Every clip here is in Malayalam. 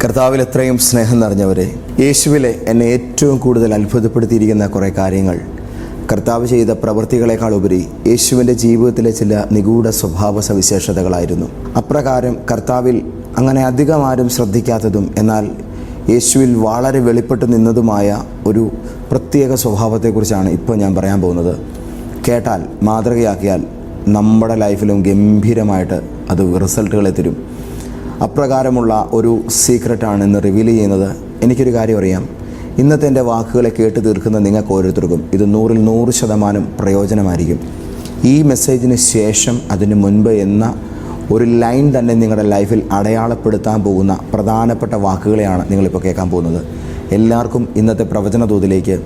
കർത്താവിൽ എത്രയും സ്നേഹം നിറഞ്ഞവരെ, യേശുവിലെ എന്നെ ഏറ്റവും കൂടുതൽ അത്ഭുതപ്പെടുത്തിയിരിക്കുന്ന കുറേ കാര്യങ്ങൾ കർത്താവ് ചെയ്ത പ്രവൃത്തികളെക്കാൾ ഉപരി യേശുവിൻ്റെ ജീവിതത്തിലെ ചില നിഗൂഢ സ്വഭാവ സവിശേഷതകളായിരുന്നു. അപ്രകാരം കർത്താവിൽ അങ്ങനെ അധികം ആരും ശ്രദ്ധിക്കാത്തതും എന്നാൽ യേശുവിൽ വളരെ വെളിപ്പെട്ട് നിന്നതുമായ ഒരു പ്രത്യേക സ്വഭാവത്തെക്കുറിച്ചാണ് ഇപ്പോൾ ഞാൻ പറയാൻ പോകുന്നത്. കേട്ടാൽ, മാതൃകയാക്കിയാൽ നമ്മുടെ ലൈഫിലും ഗംഭീരമായിട്ട് അത് റിസൾട്ടുകളെ തരും. അപ്രകാരമുള്ള ഒരു സീക്രട്ടാണ് ഇന്ന് റിവീൽ ചെയ്യുന്നത്. എനിക്കൊരു കാര്യം അറിയാം, ഇന്നത്തെ എൻ്റെ വാക്കുകളെ കേട്ട് തീർക്കുന്ന നിങ്ങൾക്ക് ഓരോരുത്തർക്കും ഇത് 100% പ്രയോജനമായിരിക്കും. ഈ മെസ്സേജിന് ശേഷം അതിന് മുൻപ് എന്ന ഒരു ലൈൻ തന്നെ നിങ്ങളുടെ ലൈഫിൽ അടയാളപ്പെടുത്താൻ പോകുന്ന പ്രധാനപ്പെട്ട വാക്കുകളെയാണ് നിങ്ങളിപ്പോൾ കേൾക്കാൻ പോകുന്നത്. എല്ലാവർക്കും ഇന്നത്തെ പ്രവചന ദൂതിലേക്ക്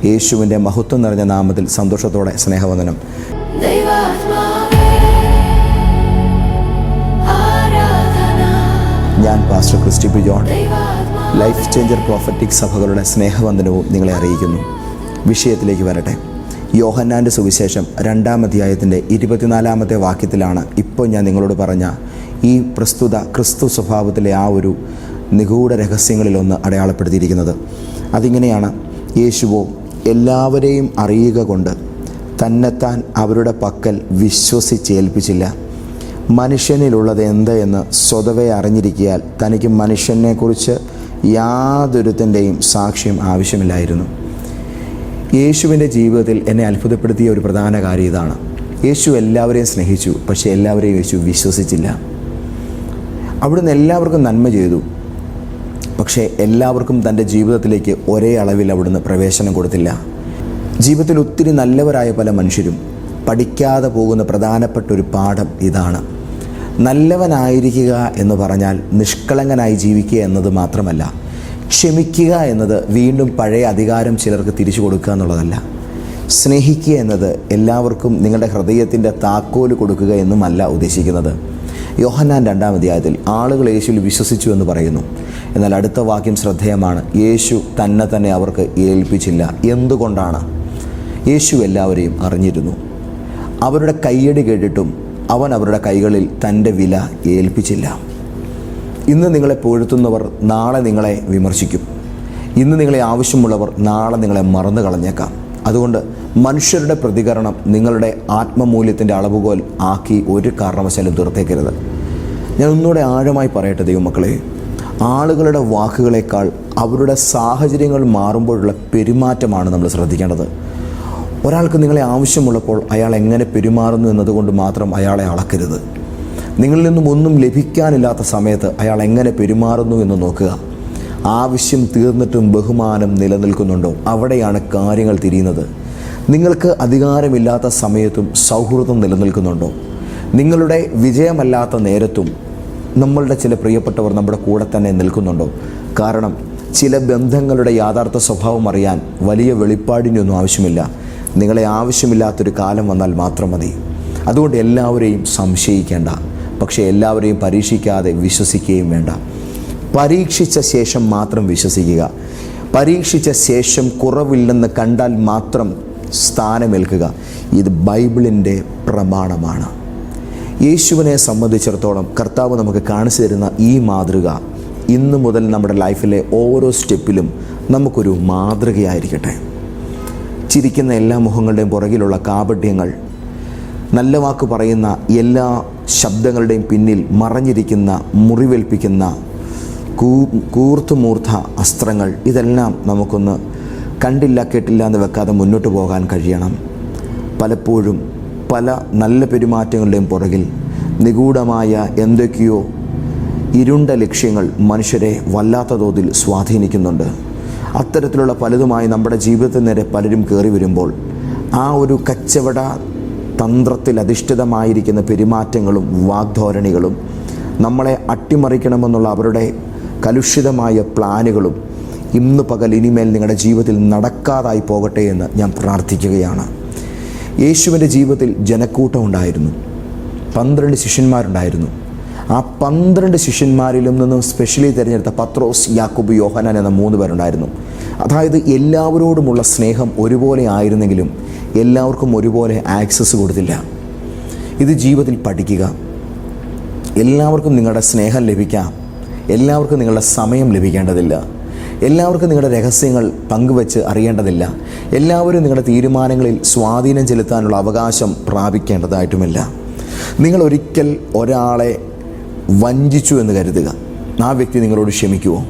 യേശുവിൻ്റെ മഹത്വം നിറഞ്ഞ നാമത്തിൽ സന്തോഷത്തോടെ സ്നേഹവന്ദനം. ഞാൻ pastor Christy P John, life changer prophetic സഭകളുടെ സ്നേഹവന്ദനവും നിങ്ങളെ അറിയിക്കുന്നു. വിഷയത്തിലേക്ക് വരട്ടെ. യോഹന്നാൻ്റെ സുവിശേഷം 2-ാം അധ്യായത്തിൻ്റെ 24-ാമത്തെ വാക്യത്തിലാണ് ഇപ്പോൾ ഞാൻ നിങ്ങളോട് പറഞ്ഞ ഈ പ്രസ്തുത ക്രിസ്തു സ്വഭാവത്തിലെ ആ ഒരു നിഗൂഢ രഹസ്യങ്ങളിലൊന്ന് അടയാളപ്പെടുത്തിയിരിക്കുന്നത്. അതിങ്ങനെയാണ്: യേശുവോ എല്ലാവരെയും അറിയുക കൊണ്ട് തന്നെത്താൻ അവരുടെ പക്കൽ വിശ്വസിച്ചേൽപ്പിച്ചില്ല. മനുഷ്യനിലുള്ളത് എന്ത് എന്ന് സ്വതവേ അറിഞ്ഞിരിക്കിയാൽ തനിക്ക് മനുഷ്യനെക്കുറിച്ച് യാതൊരുത്തിൻ്റെയും സാക്ഷ്യം ആവശ്യമില്ലായിരുന്നു. യേശുവിൻ്റെ ജീവിതത്തിൽ എന്നെ അത്ഭുതപ്പെടുത്തിയ ഒരു പ്രധാന കാര്യം ഇതാണ്. യേശു എല്ലാവരെയും സ്നേഹിച്ചു, പക്ഷേ എല്ലാവരെയും യേശു വിശ്വസിച്ചില്ല. അവിടുന്ന് എല്ലാവർക്കും നന്മ ചെയ്തു, പക്ഷേ എല്ലാവർക്കും തൻ്റെ ജീവിതത്തിലേക്ക് ഒരേ അളവിൽ അവിടുന്ന് പ്രവേശനം കൊടുത്തില്ല. ജീവിതത്തിൽ ഒത്തിരി നല്ലവരായ പല മനുഷ്യരും പഠിക്കാതെ പോകുന്ന പ്രധാനപ്പെട്ട ഒരു പാഠം ഇതാണ്. നല്ലവനായിരിക്കുക എന്ന് പറഞ്ഞാൽ നിഷ്കളങ്കനായി ജീവിക്കുക എന്നത് മാത്രമല്ല, ക്ഷമിക്കുക എന്നത് വീണ്ടും പഴയ അധികാരം ചിലർക്ക് തിരിച്ചു കൊടുക്കുക എന്നുള്ളതല്ല. സ്നേഹിക്കുക എന്നത് എല്ലാവർക്കും നിങ്ങളുടെ ഹൃദയത്തിൻ്റെ താക്കോല് കൊടുക്കുക എന്നുമല്ല ഉദ്ദേശിക്കുന്നത്. യോഹന്നാൻ 2-ാം അധ്യായത്തിൽ ആളുകൾ യേശുവിൽ വിശ്വസിച്ചു എന്ന് പറയുന്നു. എന്നാൽ അടുത്ത വാക്യം ശ്രദ്ധേയമാണ്: യേശു തന്നെ അവർക്ക് ഏൽപ്പിച്ചില്ല. എന്തുകൊണ്ടാണ്? യേശു എല്ലാവരെയും അറിഞ്ഞിരുന്നു. അവരുടെ കയ്യടി കേട്ടിട്ടും അവൻ അവരുടെ കൈകളിൽ തൻ്റെ വില ഏൽപ്പിച്ചില്ല. ഇന്ന് നിങ്ങളെ പുകഴ്ത്തുന്നവർ നാളെ നിങ്ങളെ വിമർശിക്കും. ഇന്ന് നിങ്ങളെ ആവശ്യമുള്ളവർ നാളെ നിങ്ങളെ മറന്നു കളഞ്ഞേക്കാം. അതുകൊണ്ട് മനുഷ്യരുടെ പ്രതികരണം നിങ്ങളുടെ ആത്മമൂല്യത്തിൻ്റെ അളവുകോൽ ആക്കി ഒരു കാരണവശാലും തീർത്തേക്കരുത്. ഞാൻ ഒന്നുകൂടെ ആഴമായി പറയട്ടെ ദൈവമക്കളെ, ആളുകളുടെ വാക്കുകളേക്കാൾ അവരുടെ സാഹചര്യങ്ങൾ മാറുമ്പോഴുള്ള പെരുമാറ്റമാണ് നമ്മൾ ശ്രദ്ധിക്കേണ്ടത്. ഒരാൾക്ക് നിങ്ങളെ ആവശ്യമുള്ളപ്പോൾ അയാൾ എങ്ങനെ പെരുമാറുന്നു എന്നതുകൊണ്ട് മാത്രം അയാളെ അളക്കരുത്. നിങ്ങളിൽ നിന്നും ഒന്നും ലഭിക്കാനില്ലാത്ത സമയത്ത് അയാൾ എങ്ങനെ പെരുമാറുന്നു എന്ന് നോക്കുക. ആവശ്യം തീർന്നിട്ടും ബഹുമാനം നിലനിൽക്കുന്നുണ്ടോ? അവിടെയാണ് കാര്യങ്ങൾ തിരിയുന്നത്. നിങ്ങൾക്ക് അധികാരമില്ലാത്ത സമയത്തും സൗഹൃദം നിലനിൽക്കുന്നുണ്ടോ? നിങ്ങളുടെ വിജയമല്ലാത്ത നേരത്തും നമ്മളുടെ ചില പ്രിയപ്പെട്ടവർ നമ്മുടെ കൂടെ തന്നെ നിൽക്കുന്നുണ്ടോ? കാരണം ചില ബന്ധങ്ങളുടെ യഥാർത്ഥ സ്വഭാവം അറിയാൻ വലിയ വെളിപ്പാടിനൊന്നും ആവശ്യമില്ല. നിങ്ങളെ ആവശ്യമില്ലാത്തൊരു കാലം വന്നാൽ മാത്രം മതി. അതുകൊണ്ട് എല്ലാവരെയും സംശയിക്കേണ്ട, പക്ഷേ എല്ലാവരെയും പരീക്ഷിക്കാതെ വിശ്വസിക്കുകയും വേണ്ട. പരീക്ഷിച്ച ശേഷം മാത്രം വിശ്വസിക്കുക. പരീക്ഷിച്ച ശേഷം കുറവില്ലെന്ന് കണ്ടാൽ മാത്രം സ്ഥാനമേൽക്കുക. ഇത് ബൈബിളിൻ്റെ പ്രമാണമാണ്. യേശുവിനെ സംബന്ധിച്ചിടത്തോളം കർത്താവ് നമുക്ക് കാണിച്ചു തരുന്ന ഈ മാതൃക ഇന്നു മുതൽ നമ്മുടെ ലൈഫിലെ ഓരോ സ്റ്റെപ്പിലും നമുക്കൊരു മാതൃകയായിരിക്കട്ടെ. ചിരിക്കുന്ന എല്ലാ മുഖങ്ങളുടെയും പുറകിലുള്ള കാപട്യങ്ങൾ, നല്ല വാക്ക് പറയുന്ന എല്ലാ ശബ്ദങ്ങളുടെയും പിന്നിൽ മറഞ്ഞിരിക്കുന്ന മുറിവേൽപ്പിക്കുന്ന കൂർത്തുമൂർത്ത അസ്ത്രങ്ങൾ, ഇതെല്ലാം നമുക്കൊന്ന് കണ്ടില്ല കേട്ടില്ല എന്ന് വെക്കാതെ മുന്നോട്ട് പോകാൻ കഴിയണം. പലപ്പോഴും പല നല്ല പെരുമാറ്റങ്ങളുടെയും പുറകിൽ നിഗൂഢമായ എന്തൊക്കെയോ ഇരുണ്ട ലക്ഷ്യങ്ങൾ മനുഷ്യരെ വല്ലാത്ത തോതിൽ സ്വാധീനിക്കുന്നുണ്ട്. അത്തരത്തിലുള്ള പലതുമായി നമ്മുടെ ജീവിതത്തിന് നേരെ പലരും കയറി വരുമ്പോൾ ആ ഒരു കച്ചവട തന്ത്രത്തിൽ അധിഷ്ഠിതമായിരിക്കുന്ന പെരുമാറ്റങ്ങളും വാഗ്ധോരണികളും നമ്മളെ അട്ടിമറിക്കണമെന്നുള്ള അവരുടെ കലുഷിതമായ പ്ലാനുകളും ഇന്ന് പകൽ ഇനിമേൽ നിങ്ങളുടെ ജീവിതത്തിൽ നടക്കാതായി പോകട്ടെ എന്ന് ഞാൻ പ്രാർത്ഥിക്കുകയാണ്. യേശുവിൻ്റെ ജീവിതത്തിൽ ജനക്കൂട്ടം ഉണ്ടായിരുന്നു. 12 ശിഷ്യന്മാരുണ്ടായിരുന്നു. ആ 12 ശിഷ്യന്മാരിൽ നിന്നും സ്പെഷ്യലി തിരഞ്ഞെടുത്ത പത്രോസ്, യാക്കോബ്, യോഹന്നാൻ എന്ന 3 പേരുണ്ടായിരുന്നു. അതായത് എല്ലാവരോടുമുള്ള സ്നേഹം ഒരുപോലെ ആയിരുന്നെങ്കിലും എല്ലാവർക്കും ഒരുപോലെ ആക്സസ് കൊടുത്തില്ല. ഇത് ജീവിതത്തിൽ പഠിക്കുക. എല്ലാവർക്കും നിങ്ങളുടെ സ്നേഹം ലഭിക്കാം എല്ലാവർക്കും നിങ്ങളുടെ സമയം ലഭിക്കേണ്ടതില്ല. എല്ലാവർക്കും നിങ്ങളുടെ രഹസ്യങ്ങൾ പങ്കുവെച്ച് അറിയേണ്ടതില്ല. എല്ലാവരും നിങ്ങളുടെ തീരുമാനങ്ങളിൽ സ്വാധീനം ചെലുത്താനുള്ള അവകാശം പ്രാപിക്കേണ്ടതായിട്ടുമില്ല. നിങ്ങൾ ഒരിക്കൽ ഒരാളെ വഞ്ചിച്ചു എന്ന് കരുതുക. ആ വ്യക്തി നിങ്ങളോട് ക്ഷമിക്കുമോ?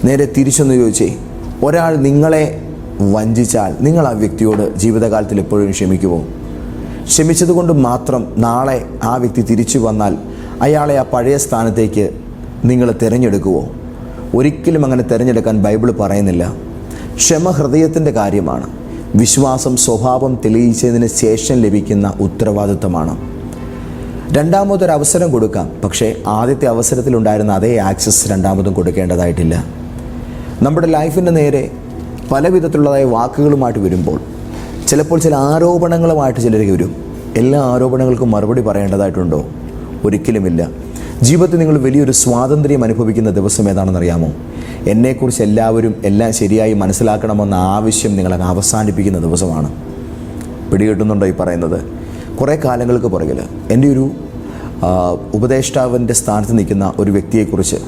നേരെ തിരിച്ചൊന്ന് ചോദിച്ചേ, ഒരാൾ നിങ്ങളെ വഞ്ചിച്ചാൽ നിങ്ങൾ ആ വ്യക്തിയോട് ജീവിതകാലത്തിൽ എപ്പോഴും ക്ഷമിക്കുമോ? ക്ഷമിച്ചതുകൊണ്ട് മാത്രം നാളെ ആ വ്യക്തി തിരിച്ചു വന്നാൽ അയാളെ ആ പഴയ സ്ഥാനത്തേക്ക് നിങ്ങൾ തിരഞ്ഞെടുക്കുമോ? ഒരിക്കലും അങ്ങനെ തിരഞ്ഞെടുക്കാൻ ബൈബിൾ പറയുന്നില്ല. ക്ഷമ ഹൃദയത്തിൻ്റെ കാര്യമാണ്. വിശ്വാസം സ്വഭാവം തെളിയിച്ചതിന് ശേഷം ലഭിക്കുന്ന ഉത്തരവാദിത്തമാണ്. രണ്ടാമതൊരവസരം കൊടുക്കാം, പക്ഷേ ആദ്യത്തെ അവസരത്തിലുണ്ടായിരുന്ന അതേ ആക്സസ് രണ്ടാമതും കൊടുക്കേണ്ടതായിട്ടില്ല. നമ്മുടെ ലൈഫിൻ്റെ നേരെ പല വിധത്തിലുള്ളതായ വാക്കുകളുമായിട്ട് വരുമ്പോൾ ചിലപ്പോൾ ചില ആരോപണങ്ങളുമായിട്ട് ചിലർക്ക് വരും. എല്ലാ ആരോപണങ്ങൾക്കും മറുപടി പറയേണ്ടതായിട്ടുണ്ടോ? ഒരിക്കലുമില്ല. ജീവിതത്തിൽ നിങ്ങൾ വലിയൊരു സ്വാതന്ത്ര്യം അനുഭവിക്കുന്ന ദിവസം ഏതാണെന്നറിയാമോ? എന്നെക്കുറിച്ച് എല്ലാവരും എല്ലാം ശരിയായി മനസ്സിലാക്കണമെന്ന ആവശ്യം നിങ്ങളെ അവസാനിപ്പിക്കുന്ന ദിവസമാണ്. പിടികിട്ടുന്നുണ്ടോ ഈ പറയുന്നത്? കുറേ കാലങ്ങൾക്ക് പുറകിൽ എൻ്റെ ഒരു ഉപദേഷ്ടാവിൻ്റെ സ്ഥാനത്ത് നിൽക്കുന്ന ഒരു വ്യക്തിയെക്കുറിച്ച്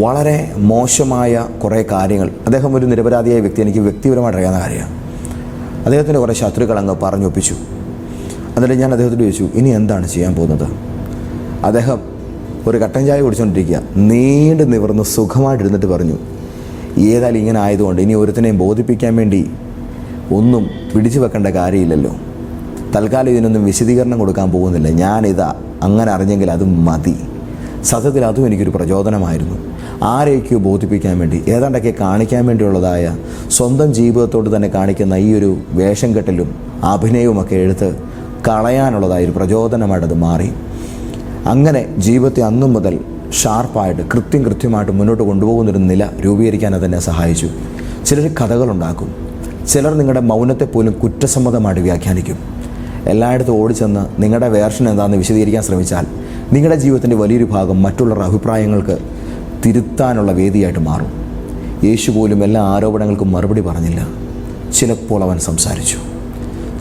വളരെ മോശമായ കുറേ കാര്യങ്ങൾ, അദ്ദേഹം ഒരു നിരപരാധിയായ വ്യക്തി, എനിക്ക് വ്യക്തിപരമായിട്ട് അറിയാവുന്ന കാര്യമാണ്. അദ്ദേഹത്തിൻ്റെ കുറേ ശത്രുക്കൾ അങ്ങ് പറഞ്ഞൊപ്പിച്ചു. എന്നിട്ട് ഞാൻ അദ്ദേഹത്തോട് ചോദിച്ചു, ഇനി എന്താണ് ചെയ്യാൻ പോകുന്നത്? അദ്ദേഹം ഒരു കട്ടൻ ചായ കുടിച്ചുകൊണ്ടിരിക്കുക, നീണ്ടു നിവർന്ന് സുഖമായിട്ടിരുന്നിട്ട് പറഞ്ഞു, ഏതായാലും ഇങ്ങനെ ആയതുകൊണ്ട് ഇനി ഒരുത്തിനെയും ബോധിപ്പിക്കാൻ വേണ്ടി ഒന്നും പിടിച്ചു വെക്കേണ്ട കാര്യമില്ലല്ലോ, തൽക്കാലം ഇതിനൊന്നും വിശദീകരണം കൊടുക്കാൻ പോകുന്നില്ല, ഞാനിതാ അങ്ങനെ അറിഞ്ഞെങ്കിൽ അത് മതി. സത്യത്തിൽ അതും എനിക്കൊരു പ്രചോദനമായിരുന്നു. ആരെയൊക്കെയോ ബോധിപ്പിക്കാൻ വേണ്ടി, ഏതാണ്ടൊക്കെ കാണിക്കാൻ വേണ്ടിയുള്ളതായ സ്വന്തം ജീവിതത്തോട് തന്നെ കാണിക്കുന്ന ഈ ഒരു വേഷം കെട്ടലും അഭിനയവുമൊക്കെ എടുത്ത് കളയാനുള്ളതായൊരു പ്രചോദനമായിട്ടത് മാറി. അങ്ങനെ ജീവിതത്തെ അന്നു മുതൽ ഷാർപ്പായിട്ട് കൃത്യമായിട്ട് മുന്നോട്ട് കൊണ്ടുപോകുന്നൊരു നില രൂപീകരിക്കാൻ അതെന്നെ സഹായിച്ചു. ചിലർ കഥകളുണ്ടാക്കും, ചിലർ നിങ്ങളുടെ മൗനത്തെ പോലും കുറ്റസമ്മതമായിട്ട് വ്യാഖ്യാനിക്കും. എല്ലായിടത്തും ഓടിച്ചെന്ന് നിങ്ങളുടെ വേർഷൻ എന്താണെന്ന് വിശദീകരിക്കാൻ ശ്രമിച്ചാൽ നിങ്ങളുടെ ജീവിതത്തിൻ്റെ വലിയൊരു ഭാഗം മറ്റുള്ളവരുടെ അഭിപ്രായങ്ങൾക്ക് തിരുത്താനുള്ള വേദിയായിട്ട് മാറും. യേശു പോലും എല്ലാ ആരോപണങ്ങൾക്കും മറുപടി പറഞ്ഞില്ല. ചിലപ്പോൾ അവൻ സംസാരിച്ചു,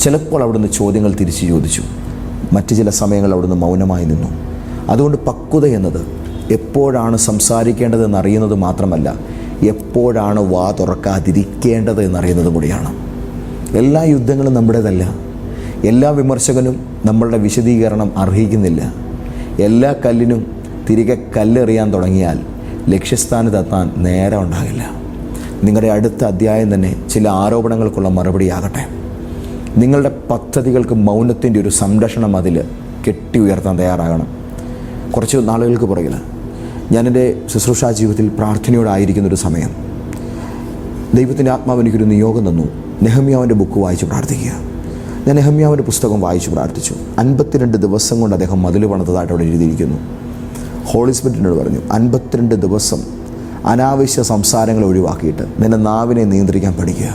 ചിലപ്പോൾ അവിടുന്ന് ചോദ്യങ്ങൾ തിരിച്ചു ചോദിച്ചു, മറ്റു ചില സമയങ്ങൾ അവിടുന്ന് മൗനമായി നിന്നു. അതുകൊണ്ട് പക്വത എന്നത് എപ്പോഴാണ് സംസാരിക്കേണ്ടതെന്ന് അറിയുന്നത് മാത്രമല്ല, എപ്പോഴാണ് വാ തുറക്കാതിരിക്കേണ്ടത് എന്നറിയുന്നതും കൂടിയാണ്. എല്ലാ യുദ്ധങ്ങളും നമ്മുടേതല്ല. എല്ലാ വിമർശകനും നമ്മളുടെ വിശദീകരണം അർഹിക്കുന്നില്ല. എല്ലാ കല്ലിനും തിരികെ കല്ലെറിയാൻ തുടങ്ങിയാൽ ലക്ഷ്യസ്ഥാനത്തെത്താൻ നേരം ഉണ്ടാകില്ല. നിങ്ങളുടെ അടുത്ത അധ്യായം തന്നെ ചില ആരോപണങ്ങൾക്കുള്ള മറുപടിയാകട്ടെ. നിങ്ങളുടെ പദ്ധതികൾക്ക് മൗനത്തിൻ്റെ ഒരു സംരക്ഷണം അതിൽ കെട്ടി ഉയർത്താൻ തയ്യാറാകണം. കുറച്ച് നാളുകൾക്ക് പുറകിൽ ഞാനെൻ്റെ ശുശ്രൂഷാ ജീവിതത്തിൽ പ്രാർത്ഥനയോടായിരിക്കുന്നൊരു സമയം ദൈവത്തിൻ്റെ ആത്മാവ് എനിക്കൊരു നിയോഗം തന്നു. നെഹമ്യാവിൻ്റെ ബുക്ക് വായിച്ച് പ്രാർത്ഥിക്കുക. ഞാൻ നെഹമ്യാവിൻ്റെ പുസ്തകം വായിച്ച് പ്രാർത്ഥിച്ചു. 52 ദിവസം കൊണ്ട് അദ്ദേഹം മതിൽ പണിതതായിട്ട് അവിടെ എഴുതിയിരിക്കുന്നു. ഹോളി സ്പിരിറ്റിനോട് പറഞ്ഞു, 52 ദിവസം അനാവശ്യ സംസാരങ്ങൾ ഒഴിവാക്കിയിട്ട് നിന്റെ നാവിനെ നിയന്ത്രിക്കാൻ പഠിക്കുക.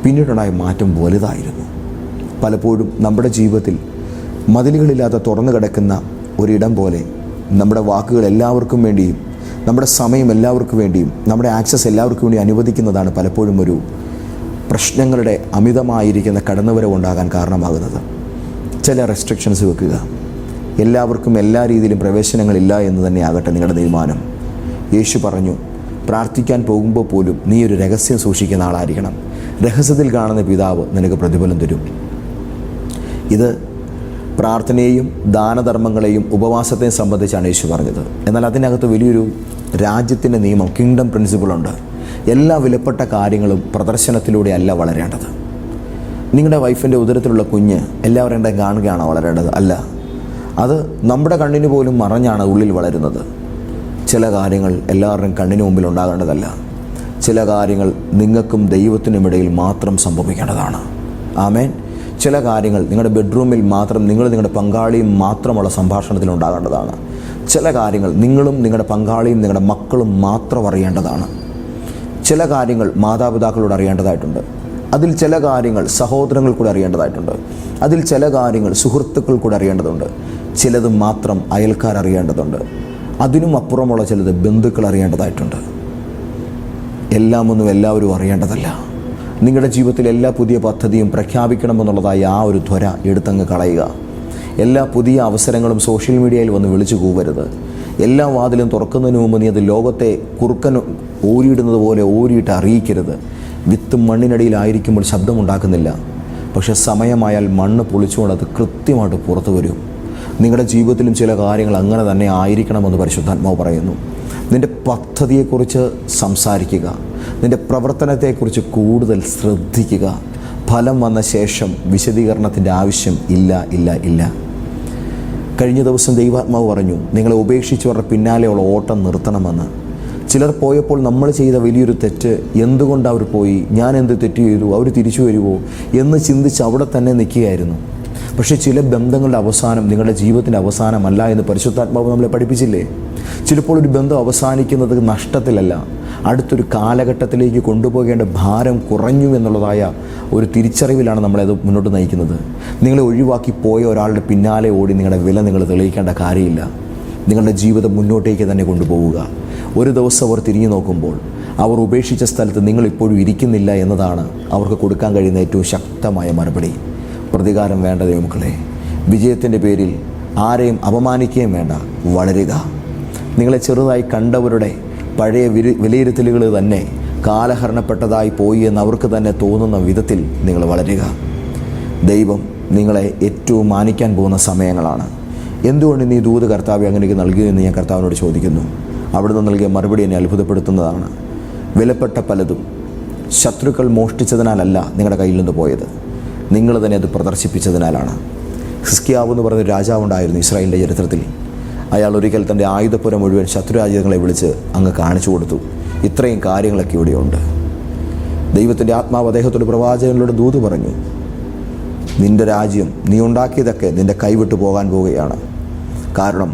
പിന്നീടുണ്ടായ മാറ്റം വലുതായിരുന്നു. പലപ്പോഴും നമ്മുടെ ജീവിതത്തിൽ മതിലുകളില്ലാതെ തുറന്നു കിടക്കുന്ന ഒരിടം പോലെ നമ്മുടെ വാക്കുകൾ എല്ലാവർക്കും വേണ്ടിയും നമ്മുടെ സമയം എല്ലാവർക്കും വേണ്ടിയും നമ്മുടെ ആക്സസ് എല്ലാവർക്കും വേണ്ടി അനുവദിക്കുന്നതാണ് പലപ്പോഴും ഒരു പ്രശ്നങ്ങളുടെ അമിതമായിരിക്കുന്ന കടന്നുവരവുണ്ടാകാൻ കാരണമാകുന്നത്. ചില റെസ്ട്രിക്ഷൻസ് വെക്കുക. എല്ലാവർക്കും എല്ലാ രീതിയിലും പ്രവേശനങ്ങളില്ല എന്ന് തന്നെ ആകട്ടെ നിങ്ങളുടെ തീരുമാനം. യേശു പറഞ്ഞു, പ്രാർത്ഥിക്കാൻ പോകുമ്പോൾ പോലും നീ ഒരു രഹസ്യം സൂക്ഷിക്കുന്ന ആളായിരിക്കണം. രഹസ്യത്തിൽ കാണുന്ന പിതാവ് നിനക്ക് പ്രതിഫലം തരും. ഇത് പ്രാർത്ഥനയെയും ദാനധർമ്മങ്ങളെയും ഉപവാസത്തെയും സംബന്ധിച്ചാണ് യേശു പറഞ്ഞത്. എന്നാൽ അതിനകത്ത് വലിയൊരു രാജ്യത്തിൻ്റെ നിയമം, കിങ്ഡം പ്രിൻസിപ്പിളുണ്ട്. എല്ലാ വിലപ്പെട്ട കാര്യങ്ങളും പ്രദർശനത്തിലൂടെ അല്ല വളരേണ്ടത്. നിങ്ങളുടെ വൈഫിൻ്റെ ഉദരത്തിലുള്ള കുഞ്ഞ് എല്ലാവരുടെയും കാണുകയാണോ വളരേണ്ടത്? അല്ല. അത് നമ്മുടെ കണ്ണിന് പോലും മറഞ്ഞാണ് ഉള്ളിൽ വളരുന്നത്. ചില കാര്യങ്ങൾ എല്ലാവരുടെയും കണ്ണിന് മുമ്പിൽ ഉണ്ടാകേണ്ടതല്ല. ചില കാര്യങ്ങൾ നിങ്ങൾക്കും ദൈവത്തിനുമിടയിൽ മാത്രം സംഭവിക്കേണ്ടതാണ്. ആമേൻ. ചില കാര്യങ്ങൾ നിങ്ങളുടെ ബെഡ്റൂമിൽ മാത്രം നിങ്ങളുടെ പങ്കാളിയും മാത്രമുള്ള സംഭാഷണത്തിൽ ഉണ്ടാകേണ്ടതാണ്. ചില കാര്യങ്ങൾ നിങ്ങളും നിങ്ങളുടെ പങ്കാളിയും നിങ്ങളുടെ മക്കളും മാത്രം അറിയേണ്ടതാണ്. ചില കാര്യങ്ങൾ മാതാപിതാക്കളോട് അറിയേണ്ടതായിട്ടുണ്ട്. അതിൽ ചില കാര്യങ്ങൾ സഹോദരങ്ങൾ കൂടെ അറിയേണ്ടതായിട്ടുണ്ട്. അതിൽ ചില കാര്യങ്ങൾ സുഹൃത്തുക്കൾ കൂടെ അറിയേണ്ടതുണ്ട്. ചിലത് മാത്രം അയൽക്കാർ അറിയേണ്ടതുണ്ട്. അതിനും അപ്പുറമുള്ള ചിലത് ബന്ധുക്കൾ അറിയേണ്ടതായിട്ടുണ്ട്. എല്ലാമൊന്നും എല്ലാവരും അറിയേണ്ടതല്ല. നിങ്ങളുടെ ജീവിതത്തിൽ എല്ലാ പുതിയ പദ്ധതിയും പ്രഖ്യാപിക്കണമെന്നുള്ളതായ ആ ഒരു ത്വര എടുത്തങ്ങ് കളയുക. എല്ലാ പുതിയ അവസരങ്ങളും സോഷ്യൽ മീഡിയയിൽ വന്ന് വിളിച്ചു കൂവരുത്. എല്ലാ വാതിലും തുറക്കുന്നതിന് മുമ്പ് നീ അത് ലോകത്തെ കുറുക്കൻ ഓരിയിടുന്നത് പോലെ ഓരിയിട്ട് അറിയിക്കരുത്. വിത്ത് മണ്ണിനടിയിലായിരിക്കുമ്പോൾ ശബ്ദമുണ്ടാക്കുന്നില്ല, പക്ഷെ സമയമായാൽ മണ്ണ് പൊളിച്ചുകൊണ്ട് അത് കൃത്യമായിട്ട് പുറത്തു വരും. നിങ്ങളുടെ ജീവിതത്തിലും ചില കാര്യങ്ങൾ അങ്ങനെ തന്നെ ആയിരിക്കണമെന്ന് പരിശുദ്ധാത്മാവ് പറയുന്നു. നിൻ്റെ പദ്ധതിയെക്കുറിച്ച് സംസാരിക്കുക, നിൻ്റെ പ്രവർത്തനത്തെക്കുറിച്ച് കൂടുതൽ ശ്രദ്ധിക്കുക. ഫലം വന്ന ശേഷം വിശദീകരണത്തിൻ്റെ ആവശ്യം ഇല്ല. കഴിഞ്ഞ ദിവസം ദൈവാത്മാവ് പറഞ്ഞു, നിങ്ങളെ ഉപേക്ഷിച്ചവരുടെ പിന്നാലെയുള്ള ഓട്ടം നിർത്തണമെന്ന്. ചിലർ പോയപ്പോൾ നമ്മൾ ചെയ്ത വലിയൊരു തെറ്റ്, എന്തുകൊണ്ട് അവർ പോയി, ഞാൻ എന്ത് തെറ്റ് ചെയ്തു, അവർ തിരിച്ചു വരുമോ എന്ന് ചിന്തിച്ച് അവിടെ തന്നെ നിൽക്കുകയായിരുന്നു. പക്ഷേ ചില ബന്ധങ്ങളുടെ അവസാനം നിങ്ങളുടെ ജീവിതത്തിൻ്റെ അവസാനമല്ല എന്ന് പരിശുദ്ധാത്മാവ് നമ്മളെ പഠിപ്പിച്ചില്ലേ? ചിലപ്പോൾ ഒരു ബന്ധം അവസാനിക്കുന്നത് നഷ്ടത്തിലല്ല, അടുത്തൊരു കാലഘട്ടത്തിലേക്ക് കൊണ്ടുപോകേണ്ട ഭാരം കുറഞ്ഞു എന്നുള്ളതായ ഒരു തിരിച്ചറിവിലാണ് നമ്മളത് മുന്നോട്ട് നയിക്കുന്നത്. നിങ്ങളെ ഒഴിവാക്കി പോയ ഒരാളുടെ പിന്നാലെ ഓടി നിങ്ങളുടെ വില നിങ്ങൾ തെളിയിക്കേണ്ട കാര്യമില്ല. നിങ്ങളുടെ ജീവിതം മുന്നോട്ടേക്ക് തന്നെ കൊണ്ടുപോവുക. ഒരു ദിവസം അവർ തിരിഞ്ഞു നോക്കുമ്പോൾ അവർ ഉപേക്ഷിച്ച സ്ഥലത്ത് നിങ്ങളിപ്പോഴും ഇരിക്കുന്നില്ല എന്നതാണ് അവർക്ക് കൊടുക്കാൻ കഴിയുന്ന ഏറ്റവും ശക്തമായ മറുപടി. പ്രതികാരം വേണ്ട ദൈവമക്കളെ. വിജയത്തിൻ്റെ പേരിൽ ആരെയും അപമാനിക്കുകയും വേണ്ട, വളരുക. നിങ്ങളെ ചെറുതായി കണ്ടവരുടെ പഴയ വിലയിരുത്തലുകൾ തന്നെ കാലഹരണപ്പെട്ടതായി പോയി എന്ന് അവർക്ക് തന്നെ തോന്നുന്ന വിധത്തിൽ നിങ്ങൾ വളരുക. ദൈവം നിങ്ങളെ ഏറ്റവും മാനിക്കാൻ പോകുന്ന സമയങ്ങളാണ്. എന്തുകൊണ്ട് നീ ദൂത് കർത്താവ് അങ്ങനെയൊക്കെ നൽകിയെന്ന് ഞാൻ കർത്താവിനോട് ചോദിക്കുന്നു. അവിടുന്ന് നൽകിയ മറുപടി എന്നെ അത്ഭുതപ്പെടുത്തുന്നതാണ്. വിലപ്പെട്ട പലതും ശത്രുക്കൾ മോഷ്ടിച്ചതിനാലല്ല നിങ്ങളുടെ കയ്യിൽ നിന്ന് പോയത്, നിങ്ങൾ തന്നെ അത് പ്രദർശിപ്പിച്ചതിനാലാണ്. ഹിസ്കിയാവ് എന്ന് പറയുന്ന രാജാവുണ്ടായിരുന്നു ഇസ്രായേലിൻ്റെ ചരിത്രത്തിൽ. അയാൾ ഒരിക്കൽ തൻ്റെ ആയുധപ്പുരം മുഴുവൻ ശത്രുരാജ്യങ്ങളെ വിളിച്ച് അങ്ങ് കാണിച്ചു കൊടുത്തു. ഇത്രയും കാര്യങ്ങളൊക്കെ ഇവിടെയുണ്ട്. ദൈവത്തിൻ്റെ ആത്മാവ് അദ്ദേഹത്തോട് പ്രവാചകനിലൂടെ ദൂത് പറഞ്ഞു, നിൻ്റെ രാജ്യം നീ ഉണ്ടാക്കിയതൊക്കെ നിൻ്റെ കൈവിട്ടു പോകാൻ പോവുകയാണ്. കാരണം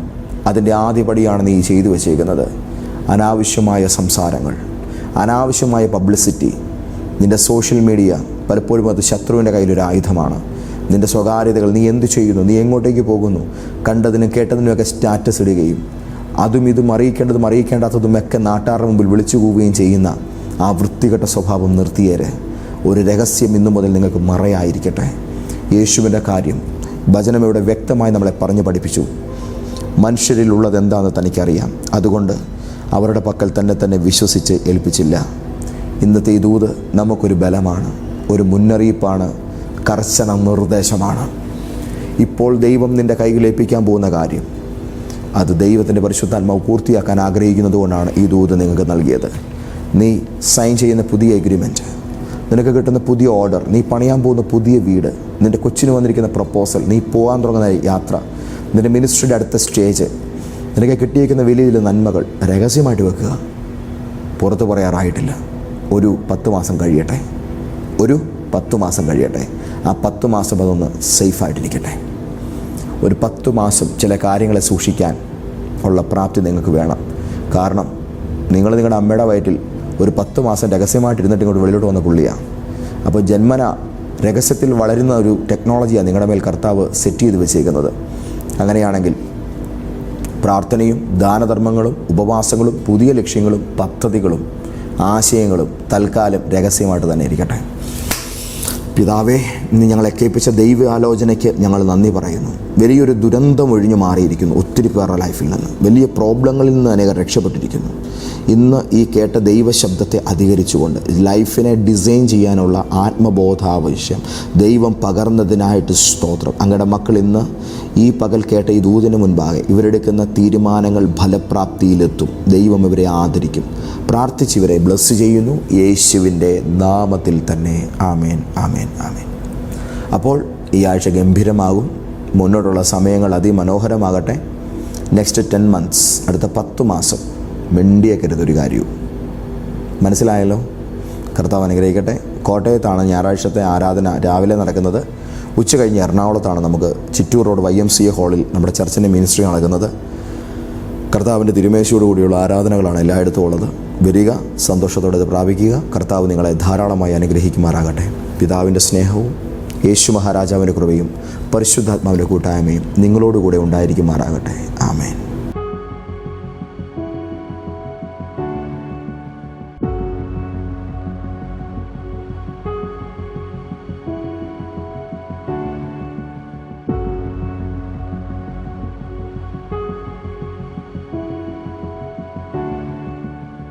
അതിൻ്റെ ആദ്യപടിയാണ് നീ ചെയ്തു വച്ചേക്കുന്നത്. അനാവശ്യമായ സംസാരങ്ങൾ, അനാവശ്യമായ പബ്ലിസിറ്റി, നിൻ്റെ സോഷ്യൽ മീഡിയ പലപ്പോഴും അത് ശത്രുവിൻ്റെ കയ്യിലൊരു ആയുധമാണ്. നിൻ്റെ സ്വകാര്യതകൾ, നീ എന്ത് ചെയ്യുന്നു, നീ എങ്ങോട്ടേക്ക് പോകുന്നു, കണ്ടതിനും കേട്ടതിനുമൊക്കെ സ്റ്റാറ്റസ് ഇടുകയും അതും ഇതും അറിയിക്കേണ്ടതും അറിയിക്കേണ്ടാത്തതുമൊക്കെ നാട്ടാരുടെ മുമ്പിൽ വിളിച്ചു പോവുകയും ചെയ്യുന്ന ആ വൃത്തികെട്ട സ്വഭാവം നിർത്തിയേരെ. ഒരു രഹസ്യം ഇന്നു മുതൽ നിങ്ങൾക്ക് മറയായിരിക്കട്ടെ. യേശുവിൻ്റെ കാര്യം വചനം ഇവിടെ വ്യക്തമായി നമ്മളെ പറഞ്ഞു പഠിപ്പിച്ചു. മനുഷ്യരിലുള്ളത് എന്താണെന്ന് തനിക്കറിയാം, അതുകൊണ്ട് അവരുടെ പക്കൽ തന്നെ വിശ്വസിച്ച് ഏൽപ്പിച്ചില്ല. ഇന്നത്തെ ഈ ദൂത് നമുക്കൊരു ബലമാണ്, ഒരു മുന്നറിയിപ്പാണ്, കർശന നിർദ്ദേശമാണ്. ഇപ്പോൾ ദൈവം നിൻ്റെ കൈകളിൽ ഏൽപ്പിക്കാൻ പോകുന്ന കാര്യം അത് ദൈവത്തിൻ്റെ പരിശുദ്ധാത്മാവ് പൂർത്തിയാക്കാൻ ആഗ്രഹിക്കുന്നത് കൊണ്ടാണ് ഈ ദൂത് നിങ്ങൾക്ക് നൽകിയത്. നീ സൈൻ ചെയ്യുന്ന പുതിയ എഗ്രിമെൻറ്റ്, നിനക്ക് കിട്ടുന്ന പുതിയ ഓർഡർ, നീ പണിയാൻ പോകുന്ന പുതിയ വീട്, നിൻ്റെ കൊച്ചിന് വന്നിരിക്കുന്ന പ്രപ്പോസൽ, നീ പോകാൻ തുടങ്ങുന്ന യാത്ര, നിൻ്റെ മിനിസ്ട്രിയുടെ അടുത്ത സ്റ്റേജ്, നിനക്ക് കിട്ടിയിരിക്കുന്ന വലിയ നന്മകൾ രഹസ്യമായിട്ട് വെക്കുക. പുറത്ത് പറയാറായിട്ടില്ല. ഒരു 10 മാസം കഴിയട്ടെ, ഒരു 10 മാസം കഴിയട്ടെ. ആ 10 മാസം അതൊന്ന് സേഫായിട്ടിരിക്കട്ടെ. ഒരു 10 മാസം ചില കാര്യങ്ങളെ സൂക്ഷിക്കാൻ ഉള്ള പ്രാപ്തി നിങ്ങൾക്ക് വേണം. കാരണം നിങ്ങൾ നിങ്ങളുടെ അമ്മയുടെ വയറ്റിൽ ഒരു 10 മാസം രഹസ്യമായിട്ടിരുന്നിട്ട് ഇങ്ങോട്ട് വെളിയിലോട്ട് വന്ന പുള്ളിയാണ്. അപ്പോൾ ജന്മന രഹസ്യത്തിൽ വളരുന്ന ഒരു ടെക്നോളജിയാണ് നിങ്ങളുടെ മേൽ കർത്താവ് സെറ്റ് ചെയ്ത് വെച്ചേക്കുന്നത്. അങ്ങനെയാണെങ്കിൽ പ്രാർത്ഥനയും ദാനധർമ്മങ്ങളും ഉപവാസങ്ങളും പുതിയ ലക്ഷ്യങ്ങളും പദ്ധതികളും ആശയങ്ങളും തൽക്കാലം രഹസ്യമായിട്ട് തന്നെ ഇരിക്കട്ടെ. പിതാവേ, ഇന്ന് ഞങ്ങളെ കേൾപ്പിച്ച ദൈവ ആലോചനയ്ക്ക് ഞങ്ങൾ നന്ദി പറയുന്നു. വലിയൊരു ദുരന്തം ഒഴിഞ്ഞു മാറിയിരിക്കുന്നു. ഒത്തിരി പേരുടെ ലൈഫിൽ നിന്ന് വലിയ പ്രോബ്ലങ്ങളിൽ നിന്ന് അനേകം രക്ഷപ്പെട്ടിരിക്കുന്നു. ഇന്ന് ഈ കേട്ട ദൈവശബ്ദത്തെ അധികരിച്ചുകൊണ്ട് ലൈഫിനെ ഡിസൈൻ ചെയ്യാനുള്ള ആത്മബോധാവശ്യം ദൈവം പകർന്നതിനായിട്ട് സ്തോത്രം. അങ്ങയുടെ മക്കൾ ഇന്ന് ഈ പകൽ കേട്ട ഈ ദൂതിന് മുൻപാകെ ഇവരെടുക്കുന്ന തീരുമാനങ്ങൾ ഫലപ്രാപ്തിയിലെത്തും. ദൈവം ഇവരെ ആദരിക്കും. പ്രാർത്ഥിച്ചിവരെ ബ്ലസ് ചെയ്യുന്നു യേശുവിൻ്റെ നാമത്തിൽ തന്നെ. ആമേൻ, ആമേൻ, ആമേൻ. അപ്പോൾ ഈ ആഴ്ച ഗംഭീരമാകും. മുന്നോട്ടുള്ള സമയങ്ങൾ അതിമനോഹരമാകട്ടെ. നെക്സ്റ്റ് 10 months, അടുത്ത 10 മാസം മിണ്ടിയേക്കരുതൊരു കാര്യവും. മനസ്സിലായല്ലോ? കർത്താവ് അനുഗ്രഹിക്കട്ടെ. കോട്ടയത്താണ് ഞായറാഴ്ചത്തെ ആരാധന രാവിലെ നടക്കുന്നത്. ഉച്ച കഴിഞ്ഞ് എറണാകുളത്താണ് നമുക്ക് ചിറ്റൂർ റോഡ് YMCA ഹാളിൽ നമ്മുടെ ചർച്ചിൻ്റെ മിനിസ്ട്രി നടക്കുന്നത്. കർത്താവിൻ്റെ തിരുമേശയോടുകൂടിയുള്ള ആരാധനകളാണ് എല്ലായിടത്തും ഉള്ളത്. വരിക, സന്തോഷത്തോടെ ഇത് പ്രാപിക്കുക. കർത്താവ് നിങ്ങളെ ധാരാളമായി അനുഗ്രഹിക്കുമാറാകട്ടെ. പിതാവിൻ്റെ സ്നേഹവും യേശു മഹാരാജാവിൻ്റെ കൃപയും പരിശുദ്ധാത്മാവിൻ്റെ കൂട്ടായ്മയും നിങ്ങളോടുകൂടെ ഉണ്ടായിരിക്കുമാറാകട്ടെ. ആമേൻ.